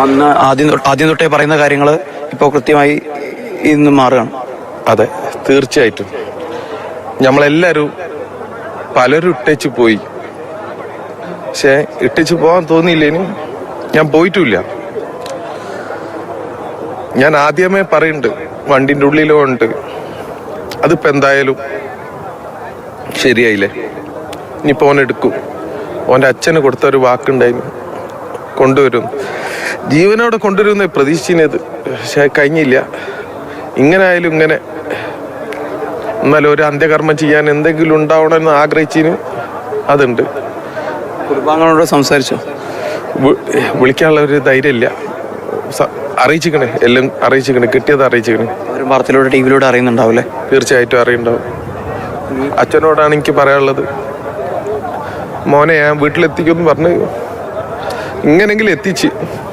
അന്ന് ആദ്യം തൊട്ടേ പറയുന്ന കാര്യങ്ങൾ ഇപ്പോൾ കൃത്യമായി ഇന്ന് മാറുകയാണ്. അതെ, തീർച്ചയായിട്ടും. നമ്മളെല്ലാവരും പലരും ഇട്ടേച്ച് പോയി. പക്ഷെ ഇട്ടേച്ച് പോകാൻ തോന്നിയില്ലേനും ഞാൻ പോയിട്ടുമില്ല. ഞാൻ ആദ്യമേ പറയുന്നുണ്ട്, വണ്ടിൻ്റെ ഉള്ളിലോ ഉണ്ട്. അതിപ്പോൾ എന്തായാലും ശരിയായില്ലേ. ഇനിയിപ്പോൾ ഓൻ എടുക്കും. ഓൻ്റെ അച്ഛന് കൊടുത്ത ഒരു വാക്കുണ്ടായിരുന്നു, കൊണ്ടുവരും, ജീവനോടെ കൊണ്ടുവരുമെന്ന് പ്രതീക്ഷിച്ചത്. പക്ഷെ കഴിഞ്ഞില്ല. ഇങ്ങനെ ആയാലും ഇങ്ങനെ എന്നാലും ഒരു അന്ത്യകർമ്മം ചെയ്യാൻ എന്തെങ്കിലും ഉണ്ടാവണമെന്ന് ആഗ്രഹിച്ചതിന് അതുണ്ട്. കുടുംബാംഗങ്ങളോട് സംസാരിച്ചോ? വിളിക്കാനുള്ള ഒരു ധൈര്യമില്ല. അറിയിച്ചിക്കണേ, എല്ലാം അറിയിച്ചിക്കണേ, കിട്ടിയത് അറിയിച്ചിക്കണേ. അവരും വാർത്തയിലൂടെ ടിവിയിലൂടെ അറിയുന്നുണ്ടാവില്ലേ? തീർച്ചയായിട്ടും അറിയുണ്ടാവും. അച്ഛനോടാണ് എനിക്ക് പറയാനുള്ളത്, മോനെ ഞാൻ വീട്ടിലെത്തിക്കുമെന്ന് പറഞ്ഞ് ഇങ്ങനെങ്കിലും എത്തിച്ച്